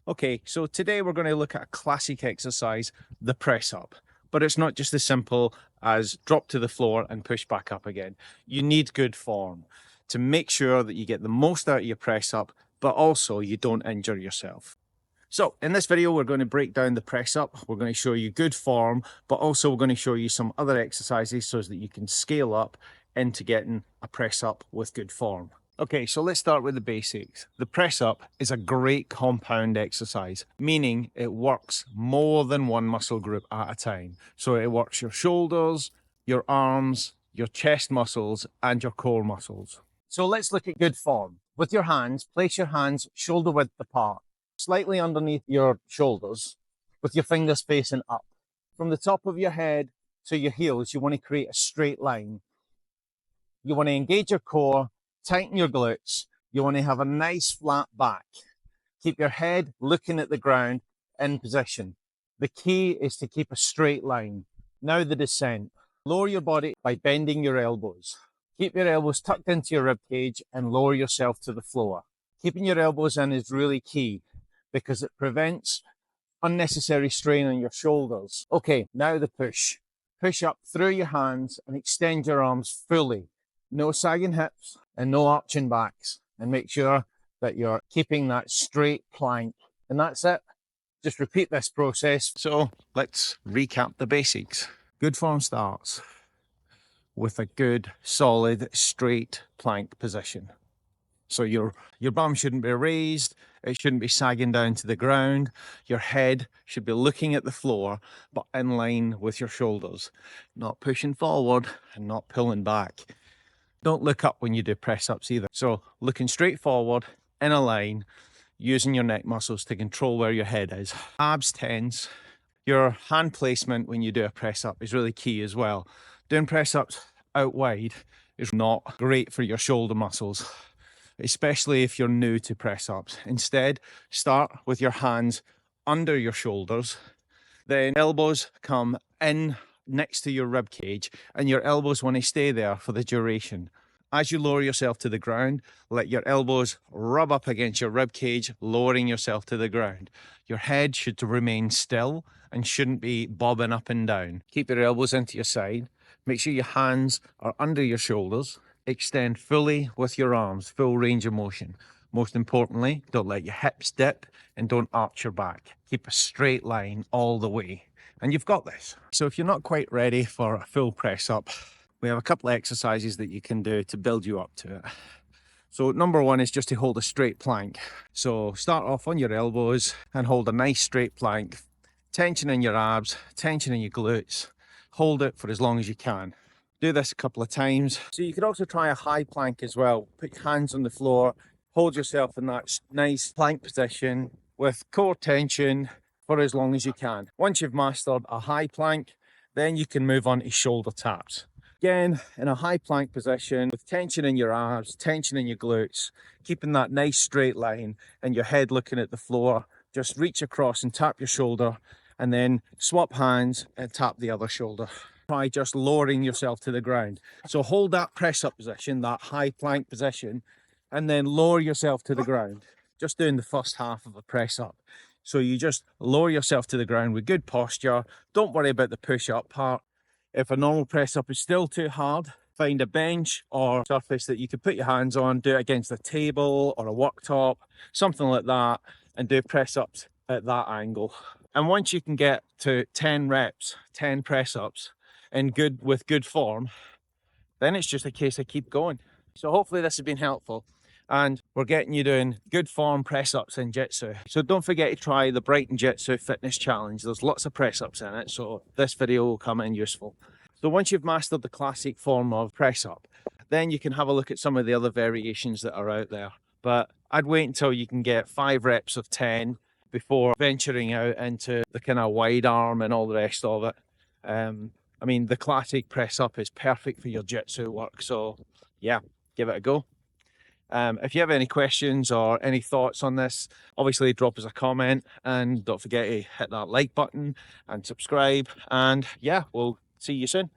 Okay, so today we're going to look at a classic exercise, the press up. But it's not just as simple as drop to the floor and push back up again. You need good form to make sure that you get the most out of your press up, but also you don't injure yourself. So in this video, we're going to break down the press up. We're going to show you good form, but also we're going to show you some other exercises so that you can scale up into getting a press up with good form. Okay, so let's start with the basics. The press up is a great compound exercise, meaning it works more than one muscle group at a time. So it works your shoulders, your arms, your chest muscles, and your core muscles. So let's look at good form. With your hands, place your hands shoulder width apart, slightly underneath your shoulders, with your fingers facing up. From the top of your head to your heels, you want to create a straight line. You want to engage your core, tighten your glutes. You want to have a nice flat back. Keep your head looking at the ground in position. The key is to keep a straight line. Now the descent. Lower your body by bending your elbows. Keep your elbows tucked into your rib cage and lower yourself to the floor. Keeping your elbows in is really key because it prevents unnecessary strain on your shoulders. Okay, now the push. Push up through your hands and extend your arms fully. No sagging hips and no arching backs. And make sure that you're keeping that straight plank. And that's it. Just repeat this process. So let's recap the basics. Good form starts with a good, solid, straight plank position. So your bum shouldn't be raised. It shouldn't be sagging down to the ground. Your head should be looking at the floor, but in line with your shoulders. Not pushing forward and not pulling back. Don't look up when you do press ups either. So looking straight forward, in a line, using your neck muscles to control where your head is. Abs tense. Your hand placement when you do a press up is really key as well. Doing press ups out wide is not great for your shoulder muscles, especially if you're new to press ups. Instead, start with your hands under your shoulders, then elbows come in next to your rib cage, and your elbows want to stay there for the duration. As you lower yourself to the ground, let your elbows rub up against your rib cage, lowering yourself to the ground. Your head should remain still and shouldn't be bobbing up and down. Keep your elbows into your side. Make sure your hands are under your shoulders. Extend fully with your arms, full range of motion. Most importantly, don't let your hips dip and don't arch your back. Keep a straight line all the way. And you've got this. So if you're not quite ready for a full press up, we have a couple of exercises that you can do to build you up to it. So number one is just to hold a straight plank. So start off on your elbows and hold a nice straight plank. Tension in your abs, tension in your glutes. Hold it for as long as you can. Do this a couple of times. So you could also try a high plank as well. Put your hands on the floor, hold yourself in that nice plank position with core tension for as long as you can. Once you've mastered a high plank, then you can move on to shoulder taps. Again, in a high plank position with tension in your abs, tension in your glutes, keeping that nice straight line and your head looking at the floor. Just reach across and tap your shoulder and then swap hands and tap the other shoulder. Try just lowering yourself to the ground. So hold that press up position, that high plank position, and then lower yourself to the ground. Just doing the first half of a press up. So you just lower yourself to the ground with good posture. Don't worry about the push up part. If a normal press up is still too hard, find a bench or surface that you can put your hands on, do it against a table or a worktop, something like that, and do press ups at that angle. And once you can get to 10 reps, 10 press ups with good form, then it's just a case of keep going. So hopefully this has been helpful. And we're getting you doing good form press ups in Jitsu. So don't forget to try the Brighton Jitsu Fitness Challenge. There's lots of press ups in it, so this video will come in useful. So once you've mastered the classic form of press up, then you can have a look at some of the other variations that are out there. But I'd wait until you can get 5 reps of 10 before venturing out into the kind of wide arm and all the rest of it. I mean, the classic press up is perfect for your Jitsu work. So yeah, give it a go. If you have any questions or any thoughts on this, obviously drop us a comment and don't forget to hit that like button and subscribe. And yeah, we'll see you soon.